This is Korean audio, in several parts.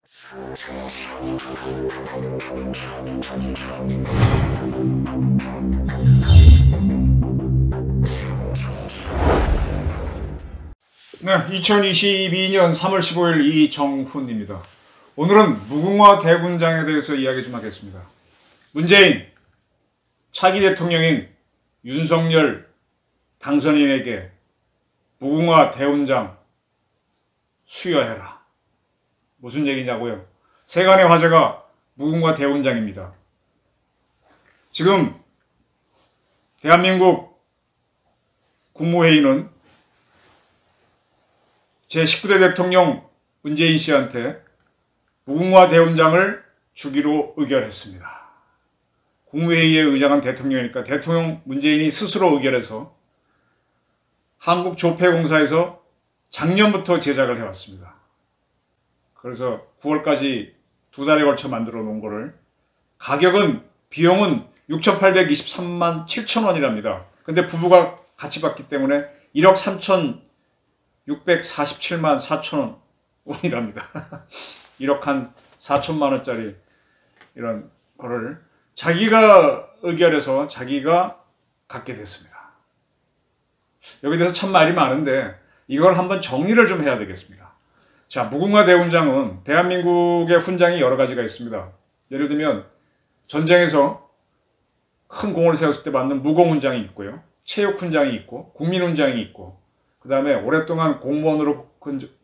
네, 2022년 3월 15일 이정훈입니다. 오늘은 무궁화 대훈장에 대해서 이야기 좀 하겠습니다. 문재인, 차기 대통령인 윤석열 당선인에게 무궁화 대훈장 수여해라. 무슨 얘기냐고요? 세간의 화제가 무궁화 대훈장입니다. 지금 대한민국 국무회의는 제19대 대통령 문재인 씨한테 무궁화 대훈장을 주기로 의결했습니다. 국무회의의 의장은 대통령이니까 대통령 문재인이 스스로 의결해서 한국조폐공사에서 작년부터 제작을 해왔습니다. 그래서 9월까지 2달에 걸쳐 만들어 놓은 거를 비용은 6,823만 7천 원이랍니다. 근데 부부가 같이 받기 때문에 1억 3,647만 4천 원이랍니다. 1억 한 4천만 원짜리 이런 거를 자기가 의결해서 자기가 갖게 됐습니다. 여기 대해서 참 말이 많은데 이걸 한번 정리를 좀 해야 되겠습니다. 자, 무궁화 대훈장은 대한민국의 훈장이 여러 가지가 있습니다. 예를 들면 전쟁에서 큰 공을 세웠을 때 받는 무공훈장이 있고요. 체육훈장이 있고 국민훈장이 있고 그 다음에 오랫동안 공무원으로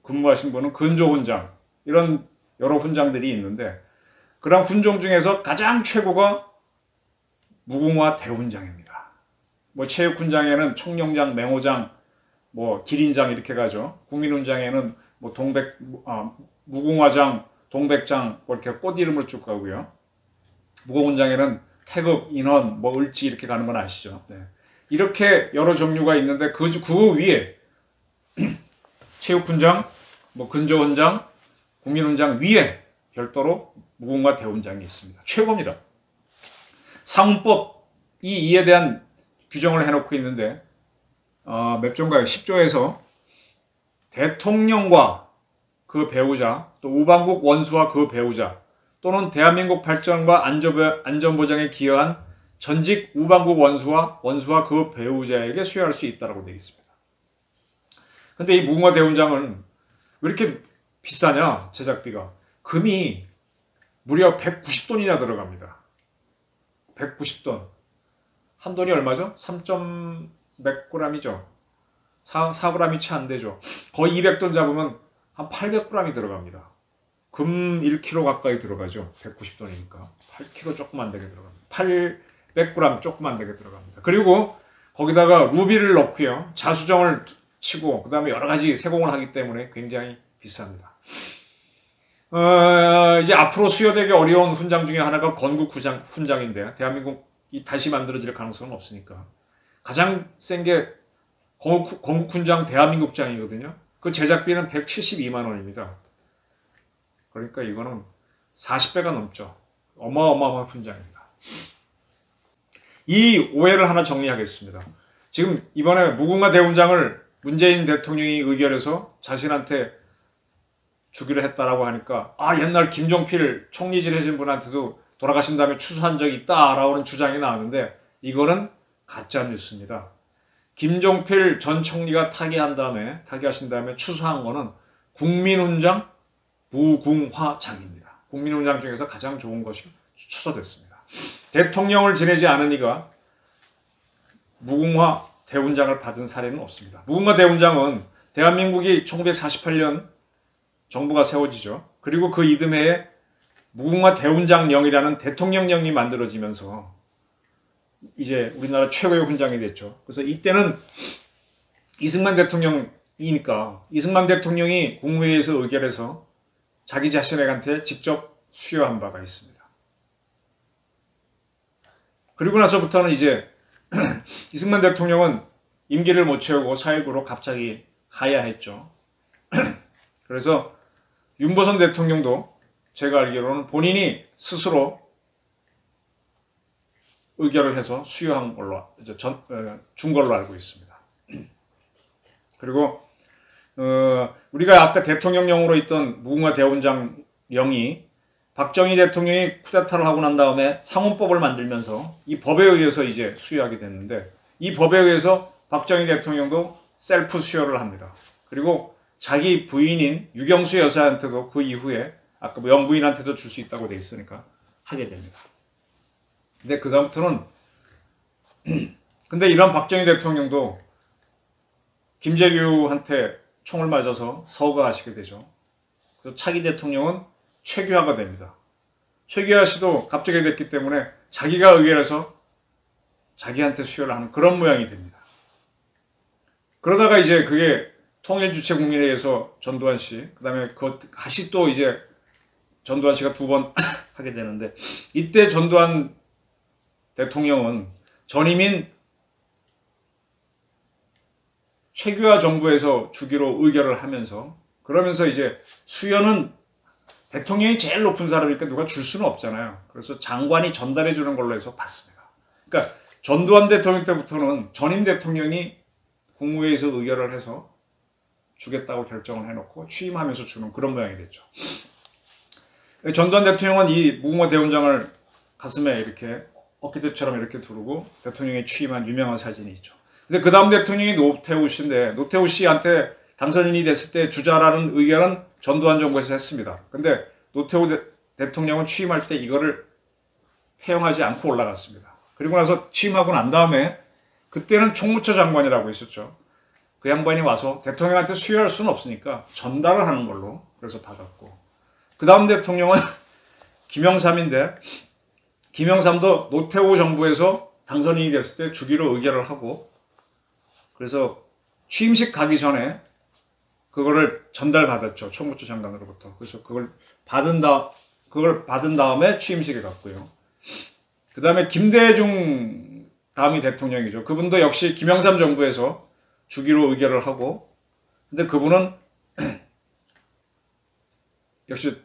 근무하신 분은 근조훈장, 이런 여러 훈장들이 있는데 그런 훈장 중에서 가장 최고가 무궁화 대훈장입니다. 뭐 체육훈장에는 청룡장, 맹호장, 뭐 기린장 이렇게 가죠. 국민훈장에는 뭐 무궁화장, 동백장 뭐 이렇게 꽃 이름을 쭉 가고요. 무공훈장에는 태극, 인원, 뭐 을지 이렇게 가는 건 아시죠? 네. 이렇게 여러 종류가 있는데 그 위에 체육훈장, 뭐 근조훈장, 국민훈장 위에 별도로 무궁화 대훈장이 있습니다. 최고입니다. 상훈법이 이에 대한 규정을 해놓고 있는데 몇 조인가요? 10조에서 대통령과 그 배우자, 또 우방국 원수와 그 배우자, 또는 대한민국 발전과 안전보장에 기여한 전직 우방국 원수와 그 배우자에게 수여할 수 있다고 되어 있습니다. 근데 이 무궁화 대훈장은 왜 이렇게 비싸냐? 제작비가. 금이 무려 190돈이나 들어갑니다. 190돈. 한 돈이 얼마죠? 3몇 g이죠. 4g이 채 안 되죠. 거의 200돈 잡으면 한 800g이 들어갑니다. 금 1kg 가까이 들어가죠. 190돈이니까. 8kg 조금 안 되게 들어갑니다. 800g 조금 안 되게 들어갑니다. 그리고 거기다가 루비를 넣고요. 자수정을 치고 그 다음에 여러 가지 세공을 하기 때문에 굉장히 비쌉니다. 이제 앞으로 수여되기 어려운 훈장 중에 하나가 건국 훈장인데 대한민국이 다시 만들어질 가능성은 없으니까 가장 센 게 건국 훈장 대한민국장이거든요. 그 제작비는 172만 원입니다. 그러니까 이거는 40배가 넘죠. 어마어마한 훈장입니다. 이 오해를 하나 정리하겠습니다. 지금 이번에 무궁화 대훈장을 문재인 대통령이 의결해서 자신한테 주기로 했다라고 하니까 옛날 김종필 총리질 하신 분한테도 돌아가신 다음에 추수한 적이 있다라는 주장이 나왔는데 이거는 가짜 뉴스입니다. 김종필 전 총리가 타계하신 다음에 추수한 거는 국민훈장 무궁화장입니다. 국민훈장 중에서 가장 좋은 것이 추서됐습니다. 대통령을 지내지 않은 이가 무궁화 대훈장을 받은 사례는 없습니다. 무궁화 대훈장은 대한민국이 1948년 정부가 세워지죠. 그리고 그 이듬해에 무궁화 대훈장령이라는 대통령령이 만들어지면서 이제 우리나라 최고의 훈장이 됐죠. 그래서 이때는 이승만 대통령이니까 이승만 대통령이 국무회의에서 의결해서 자기 자신에게 직접 수여한 바가 있습니다. 그리고 나서부터는 이제 이승만 대통령은 임기를 못 채우고 4.19로 갑자기 하야했죠. 그래서 윤보선 대통령도 제가 알기로는 본인이 스스로 의결을 해서 수여한 걸로 준 걸로 알고 있습니다. 그리고 우리가 아까 대통령령으로 있던 무궁화 대훈장 대통령이 박정희 대통령이 쿠데타를 하고 난 다음에 상원법을 만들면서 이 법에 의해서 이제 수여하게 됐는데, 이 법에 의해서 박정희 대통령도 셀프 수여를 합니다. 그리고 자기 부인인 유경수 여사한테도 그 이후에 아까 뭐 영부인한테도 줄 수 있다고 돼 있으니까 하게 됩니다. 근데 그 다음부터는 근데 이런 박정희 대통령도 김재규한테 총을 맞아서 서거하시게 되죠. 그래서 차기 대통령은 최규하가 됩니다. 최규하 씨도 갑자기 됐기 때문에 자기가 의결해서 자기한테 수여를 하는 그런 모양이 됩니다. 그러다가 이제 그게 통일주체국민회의에서 전두환 씨, 그 다음에 다시 또 이제 전두환 씨가 2번 하게 되는데, 이때 전두환 대통령은 전임인 최규하 정부에서 주기로 의결을 하면서, 그러면서 이제 수여는 대통령이 제일 높은 사람이니까 누가 줄 수는 없잖아요. 그래서 장관이 전달해 주는 걸로 해서 받습니다. 그러니까 전두환 대통령 때부터는 전임 대통령이 국무회의에서 의결을 해서 주겠다고 결정을 해놓고 취임하면서 주는 그런 모양이 됐죠. 전두환 대통령은 이 무궁화 대훈장을 가슴에 이렇게 어깨대처럼 이렇게 두르고 대통령이 취임한 유명한 사진이 있죠. 근데 그 다음 대통령이 노태우 씨인데, 노태우 씨한테 당선인이 됐을 때 주자라는 의견은 전두환 정부에서 했습니다. 근데 노태우 대통령은 취임할 때 이거를 태용하지 않고 올라갔습니다. 그리고 나서 취임하고 난 다음에 그때는 총무처 장관이라고 있었죠. 그 양반이 와서 대통령한테 수여할 수는 없으니까 전달을 하는 걸로 그래서 받았고, 그 다음 대통령은 김영삼인데, 김영삼도 노태우 정부에서 당선인이 됐을 때 주기로 의결을 하고, 그래서 취임식 가기 전에 그거를 전달받았죠. 총무처 장관으로부터. 그래서 그걸 받은 다음에 취임식에 갔고요. 그 다음에 김대중 다음이 대통령이죠. 그분도 역시 김영삼 정부에서 주기로 의결을 하고, 근데 그분은 역시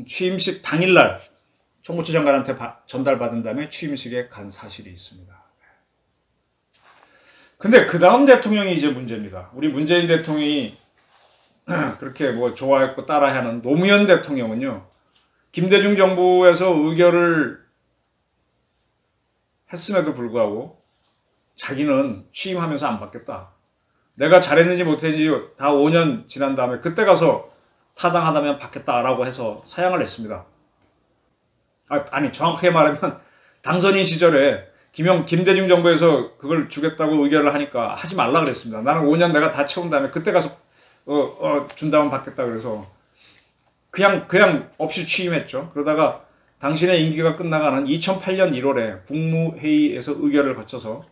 취임식 당일날 총무처 장관한테 전달받은 다음에 취임식에 간 사실이 있습니다. 근데 그 다음 대통령이 이제 문제입니다. 우리 문재인 대통령이 그렇게 뭐 좋아했고 따라하는 노무현 대통령은요, 김대중 정부에서 의결을 했음에도 불구하고 자기는 취임하면서 안 받겠다. 내가 잘했는지 못했는지 다 5년 지난 다음에 그때 가서 타당하다면 받겠다라고 해서 사양을 했습니다. 아니 정확하게 말하면 당선인 시절에 김대중 정부에서 그걸 주겠다고 의결을 하니까 하지 말라 그랬습니다. 나는 5년 내가 다 채운 다음에 그때 가서 준다면 받겠다 그래서 그냥 없이 취임했죠. 그러다가 당신의 임기가 끝나가는 2008년 1월에 국무회의에서 의결을 거쳐서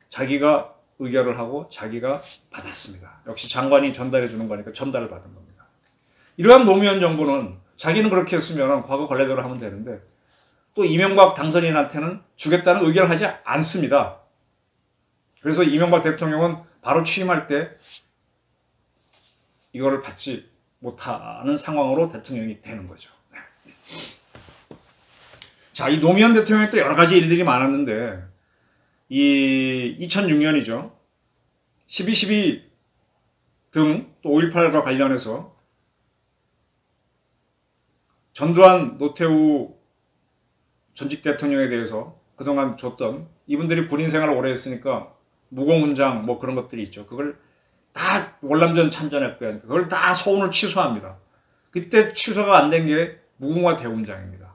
자기가 의결을 하고 자기가 받았습니다. 역시 장관이 전달해 주는 거니까 전달을 받은 겁니다. 이러한 노무현 정부는 자기는 그렇게 했으면 과거 관례대로 하면 되는데, 또 이명박 당선인한테는 주겠다는 의결을 하지 않습니다. 그래서 이명박 대통령은 바로 취임할 때 이거를 받지 못하는 상황으로 대통령이 되는 거죠. 자, 이 노무현 대통령 때 여러 가지 일들이 많았는데, 이 2006년이죠. 12.12 등 또 5.18과 관련해서 전두환, 노태우 전직 대통령에 대해서 그동안 줬던, 이분들이 군인 생활을 오래 했으니까 무공훈장 뭐 그런 것들이 있죠. 그걸 다 월남전 참전했고요. 그걸 다 소원을 취소합니다. 그때 취소가 안 된 게 무궁화 대훈장입니다.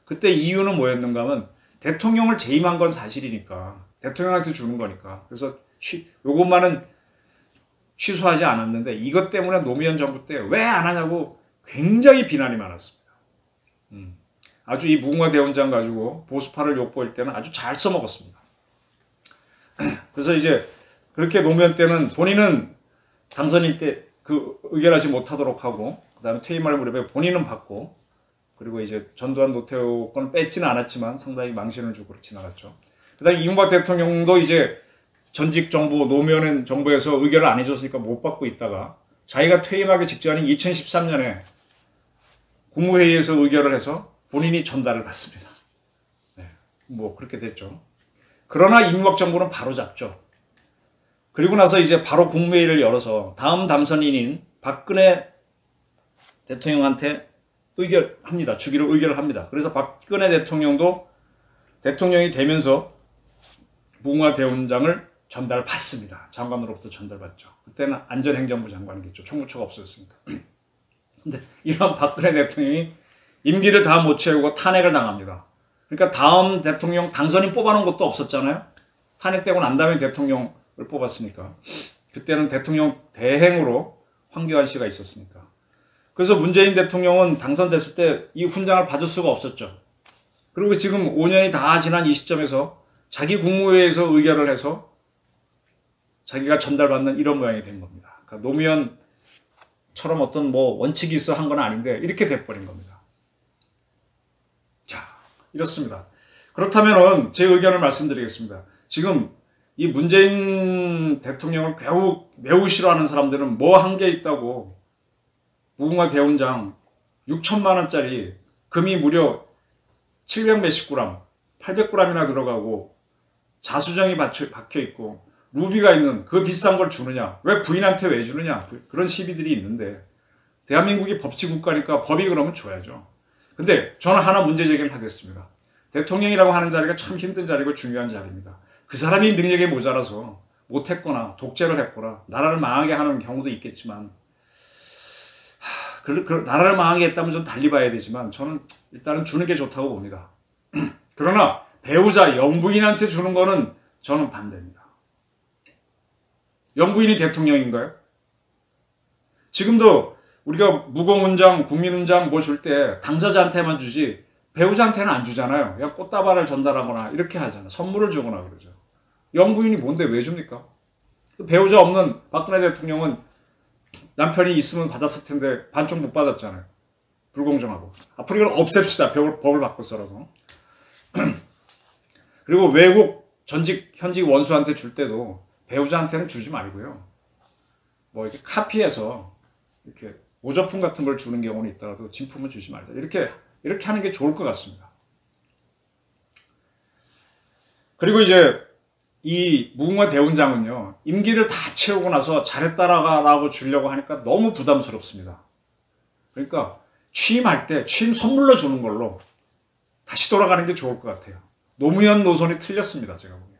그때 이유는 뭐였는가 하면 대통령을 재임한 건 사실이니까 대통령한테 주는 거니까. 그래서 요것만은 취소하지 않았는데, 이것 때문에 노무현 정부 때 왜 안 하냐고 굉장히 비난이 많았습니다. 아주 이 무궁화 대훈장 가지고 보수파를 욕보일 때는 아주 잘 써먹었습니다. 그래서 이제 그렇게 노무현 때는 본인은 당선인 때 그 의결하지 못하도록 하고, 그 다음에 퇴임할 무렵에 본인은 받고, 그리고 이제 전두환 노태우 건 뺏지는 않았지만 상당히 망신을 주고 지나갔죠. 그 다음에 이명박 대통령도 이제 전직 정부 노무현 정부에서 의결을 안 해줬으니까 못 받고 있다가 자기가 퇴임하기 직전인 2013년에 국무회의에서 의결을 해서 본인이 전달을 받습니다. 네, 뭐 그렇게 됐죠. 그러나 이명박 정부는 바로 잡죠. 그리고 나서 이제 바로 국무회의를 열어서 다음 당선인인 박근혜 대통령한테 의결합니다. 주기로 의결을 합니다. 그래서 박근혜 대통령도 대통령이 되면서 무궁화 대훈장을 전달받습니다. 장관으로부터 전달받죠. 그때는 안전행정부 장관이겠죠. 총무처가 없었으니까. 근데 이런 박근혜 대통령이 임기를 다 못 채우고 탄핵을 당합니다. 그러니까 다음 대통령 당선인 뽑아놓은 것도 없었잖아요. 탄핵되고 난 다음에 대통령을 뽑았으니까. 그때는 대통령 대행으로 황교안 씨가 있었으니까. 그래서 문재인 대통령은 당선됐을 때 이 훈장을 받을 수가 없었죠. 그리고 지금 5년이 다 지난 이 시점에서 자기 국무회의에서 의결을 해서 자기가 전달받는 이런 모양이 된 겁니다. 그러니까 노무현처럼 어떤 뭐 원칙이 있어 한 건 아닌데 이렇게 돼버린 겁니다. 자, 이렇습니다. 그렇다면은 제 의견을 말씀드리겠습니다. 지금 이 문재인 대통령을 매우 싫어하는 사람들은 뭐 한 게 있다고 무궁화 대훈장 6천만 원짜리 금이 무려 700 몇십 그램, 800g이나 들어가고 자수정이 박혀 있고 루비가 있는 그 비싼 걸 주느냐? 왜 부인한테 왜 주느냐? 그런 시비들이 있는데 대한민국이 법치국가니까 법이 그러면 줘야죠. 근데 저는 하나 문제 제기를 하겠습니다. 대통령이라고 하는 자리가 참 힘든 자리고 중요한 자리입니다. 그 사람이 능력이 모자라서 못했거나 독재를 했거나 나라를 망하게 하는 경우도 있겠지만 나라를 망하게 했다면 좀 달리 봐야 되지만 저는 일단은 주는 게 좋다고 봅니다. 그러나 배우자 영부인한테 주는 거는 저는 반대입니다. 영부인이 대통령인가요? 지금도 우리가 무공훈장, 국민훈장 뭐 줄 때 당사자한테만 주지 배우자한테는 안 주잖아요. 그냥 꽃다발을 전달하거나 이렇게 하잖아요. 선물을 주거나 그러죠. 영부인이 뭔데 왜 줍니까? 배우자 없는 박근혜 대통령은 남편이 있으면 받았을 텐데 반쪽 못 받았잖아요. 불공정하고. 앞으로 이걸 없앱시다. 법을 바꿔서라서. 그리고 외국 현직 원수한테 줄 때도 배우자한테는 주지 말고요. 뭐 이렇게 카피해서 이렇게 모조품 같은 걸 주는 경우는 있더라도 진품은 주지 말자. 이렇게 하는 게 좋을 것 같습니다. 그리고 이제 이 무궁화 대훈장은요. 임기를 다 채우고 나서 잘했다라고 주려고 하니까 너무 부담스럽습니다. 그러니까 취임할 때 취임 선물로 주는 걸로 다시 돌아가는 게 좋을 것 같아요. 노무현 노선이 틀렸습니다. 제가 보기엔.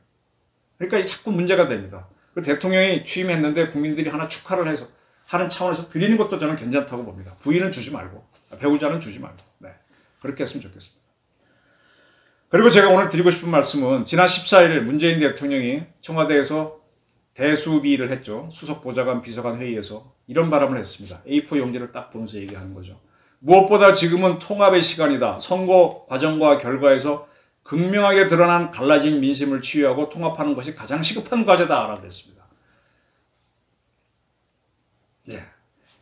그러니까 이 자꾸 문제가 됩니다. 그 대통령이 취임했는데 국민들이 하나 축하를 해서 하는 차원에서 드리는 것도 저는 괜찮다고 봅니다. 부인은 주지 말고 배우자는 주지 말고 그렇게 했으면 좋겠습니다. 그리고 제가 오늘 드리고 싶은 말씀은 지난 14일 문재인 대통령이 청와대에서 대수비를 했죠. 수석보좌관 비서관 회의에서 이런 발언을 했습니다. A4 용지를 딱 보면서 얘기하는 거죠. 무엇보다 지금은 통합의 시간이다. 선거 과정과 결과에서 극명하게 드러난 갈라진 민심을 치유하고 통합하는 것이 가장 시급한 과제다라고 그랬습니다.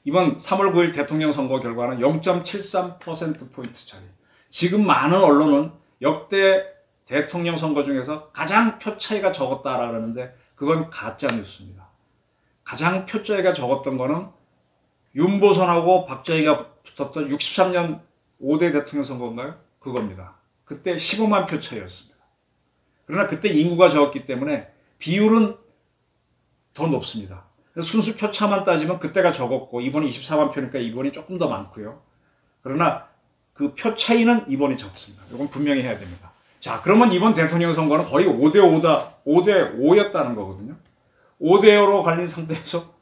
이번 3월 9일 대통령 선거 결과는 0.73%포인트 차이. 지금 많은 언론은 역대 대통령 선거 중에서 가장 표 차이가 적었다라고 하는데 그건 가짜 뉴스입니다. 가장 표 차이가 적었던 거는 윤보선하고 박정희가 붙었던 63년 5대 대통령 선거인가요? 그겁니다. 그때 15만 표 차이였습니다. 그러나 그때 인구가 적었기 때문에 비율은 더 높습니다. 순수 표차만 따지면 그때가 적었고 이번이 24만 표니까 이번이 조금 더 많고요. 그러나 그 표 차이는 이번이 적습니다. 이건 분명히 해야 됩니다. 자, 그러면 이번 대통령 선거는 거의 5대5였다는 거거든요. 5대5로 갈린 상태에서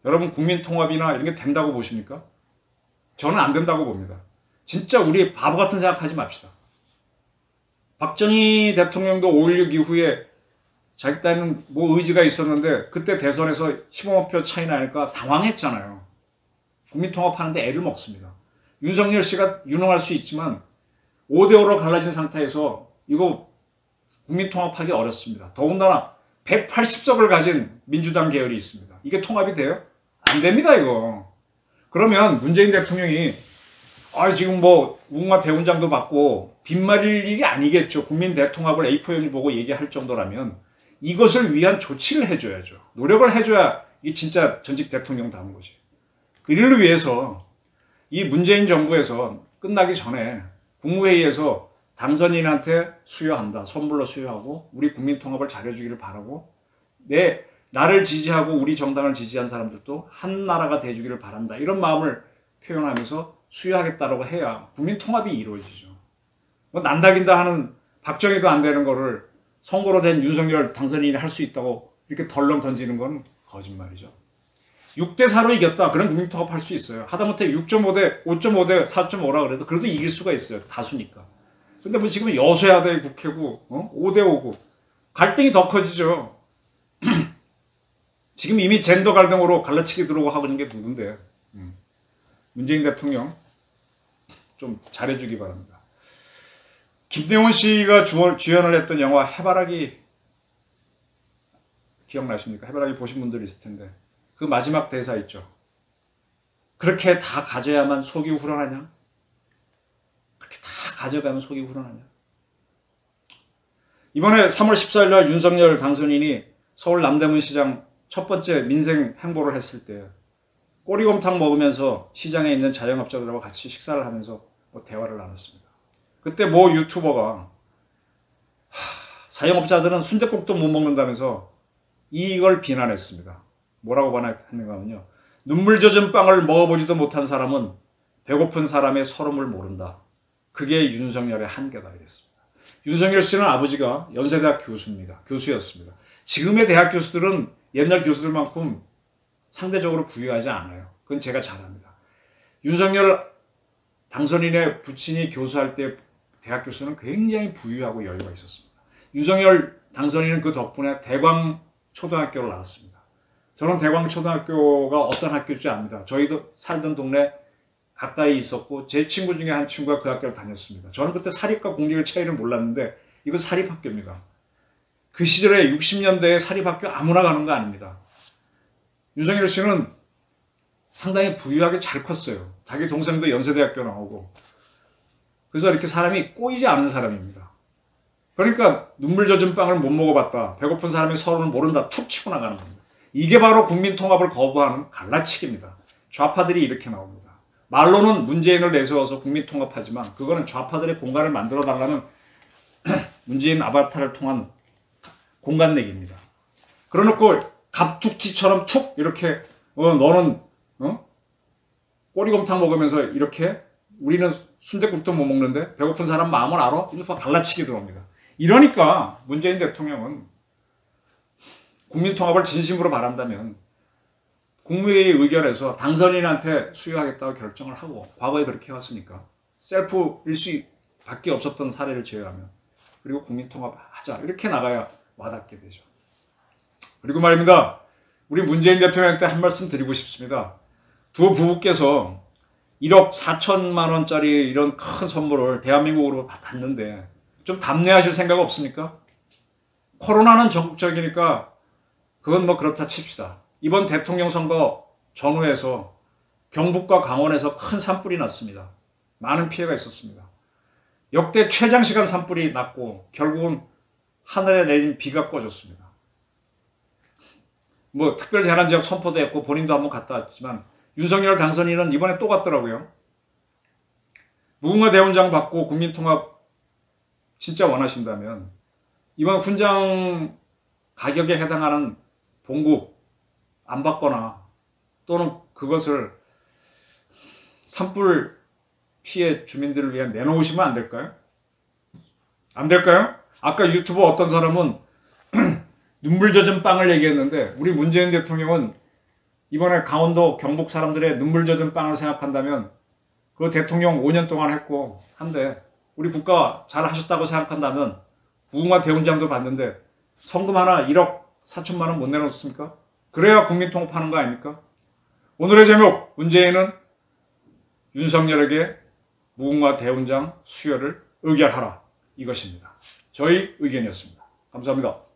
여러분 국민 통합이나 이런 게 된다고 보십니까? 저는 안 된다고 봅니다. 진짜 우리 바보 같은 생각하지 맙시다. 박정희 대통령도 5.16 이후에 자기 딴 뭐 의지가 있었는데 그때 대선에서 15만 표 차이 나니까 당황했잖아요. 국민 통합하는데 애를 먹습니다. 윤석열 씨가 유능할 수 있지만 5대5로 갈라진 상태에서 이거 국민 통합하기 어렵습니다. 더군다나 180석을 가진 민주당 계열이 있습니다. 이게 통합이 돼요? 안 됩니다, 이거. 그러면 문재인 대통령이 지금 뭐 무궁화 대훈장도 받고 빈말일 일이 아니겠죠. 국민 대통합을 A4용지 보고 얘기할 정도라면 이것을 위한 조치를 해줘야죠. 노력을 해줘야 이게 진짜 전직 대통령다운 거지. 그 일을 위해서 이 문재인 정부에서 끝나기 전에 국무회의에서 당선인한테 수여한다. 선물로 수여하고 우리 국민 통합을 잘해주기를 바라고 나를 지지하고 우리 정당을 지지한 사람들도 한 나라가 돼주기를 바란다. 이런 마음을 표현하면서 수여하겠다라고 해야 국민 통합이 이루어지죠. 뭐 난다긴다 하는 박정희도 안 되는 거를 선거로 된 윤석열 당선인이 할 수 있다고 이렇게 덜렁 던지는 건 거짓말이죠. 6대 4로 이겼다. 그럼 국민 통합할 수 있어요. 하다못해 6.5대 5.5대 4.5라 그래도 그래도 이길 수가 있어요. 다수니까. 근데 뭐 지금 여소야대 국회고 5대 5고 갈등이 더 커지죠. 지금 이미 젠더 갈등으로 갈라치기 들어오고 하고 있는 게 누군데. 문재인 대통령 좀 잘해주기 바랍니다. 김대원 씨가 주연을 했던 영화 해바라기 기억나십니까? 해바라기 보신 분들 있을 텐데 그 마지막 대사 있죠. 그렇게 다 가져야만 속이 후련하냐? 그렇게 다 가져가면 속이 후련하냐? 이번에 3월 14일 날 윤석열 당선인이 서울 남대문 시장 첫 번째 민생 행보를 했을 때 꼬리곰탕 먹으면서 시장에 있는 자영업자들하고 같이 식사를 하면서 뭐 대화를 나눴습니다. 그때 모 유튜버가 자영업자들은 순댓국도 못 먹는다면서 이걸 비난했습니다. 뭐라고 비난했는가 하면요. 눈물 젖은 빵을 먹어보지도 못한 사람은 배고픈 사람의 서름을 모른다. 그게 윤석열의 한계다 이랬습니다. 윤석열 씨는 아버지가 연세대학 교수였습니다. 지금의 대학 교수들은 옛날 교수들만큼 상대적으로 부유하지 않아요. 그건 제가 잘 압니다. 윤석열 당선인의 부친이 교수할 때 대학 교수는 굉장히 부유하고 여유가 있었습니다. 윤석열 당선인은 그 덕분에 대광초등학교를 나왔습니다. 저는 대광초등학교가 어떤 학교인지 압니다. 저희도 살던 동네 가까이 있었고 제 친구 중에 한 친구가 그 학교를 다녔습니다. 저는 그때 사립과 공립의 차이를 몰랐는데 이건 사립학교입니다. 그 시절에 60년대에 사립학교 아무나 가는 거 아닙니다. 윤석열 씨는 상당히 부유하게 잘 컸어요. 자기 동생도 연세대학교 나오고. 그래서 이렇게 사람이 꼬이지 않은 사람입니다. 그러니까 눈물 젖은 빵을 못 먹어봤다. 배고픈 사람의 서름을 모른다. 툭 치고 나가는 겁니다. 이게 바로 국민 통합을 거부하는 갈라치기입니다. 좌파들이 이렇게 나옵니다. 말로는 문재인을 내세워서 국민 통합하지만 그거는 좌파들의 공간을 만들어 달라는 문재인 아바타를 통한 공간 내기입니다. 그러놓고 갑툭튀처럼 툭 이렇게 너는 꼬리곰탕 먹으면서 이렇게 우리는 순댓국도 못 먹는데 배고픈 사람 마음을 알아? 이렇게 갈라치기 들어옵니다. 이러니까 문재인 대통령은 국민 통합을 진심으로 바란다면 국무회의 의결에서 당선인한테 수여하겠다고 결정을 하고 과거에 그렇게 해왔으니까 셀프 일수밖에 없었던 사례를 제외하면 그리고 국민 통합하자 이렇게 나가야 와닿게 되죠. 그리고 말입니다. 우리 문재인 대통령한테 한 말씀 드리고 싶습니다. 두 부부께서 1억 4천만 원짜리 이런 큰 선물을 대한민국으로 받았는데 좀 답례하실 생각 없습니까? 코로나는 전국적이니까 그건 뭐 그렇다 칩시다. 이번 대통령 선거 전후에서 경북과 강원에서 큰 산불이 났습니다. 많은 피해가 있었습니다. 역대 최장시간 산불이 났고 결국은 하늘에 내린 비가 꺼졌습니다. 뭐 특별 재난지역 선포도 했고 본인도 한번 갔다 왔지만 윤석열 당선인은 이번에 또 갔더라고요. 무궁화 대훈장 받고 국민통합 진짜 원하신다면 이번 훈장 가격에 해당하는 봉급 안 받거나 또는 그것을 산불 피해 주민들을 위해 내놓으시면 안 될까요? 안 될까요? 아까 유튜버 어떤 사람은 눈물 젖은 빵을 얘기했는데 우리 문재인 대통령은 이번에 강원도 경북 사람들의 눈물 젖은 빵을 생각한다면 그 대통령 5년 동안 했고 한데 우리 국가 잘 하셨다고 생각한다면 무궁화 대훈장도 받는데 성금 하나 1억 4천만 원 못 내놓습니까? 그래야 국민 통합하는 거 아닙니까? 오늘의 제목 문재인은 윤석열에게 무궁화 대훈장 수여를 의결하라 이것입니다. 저희 의견이었습니다. 감사합니다.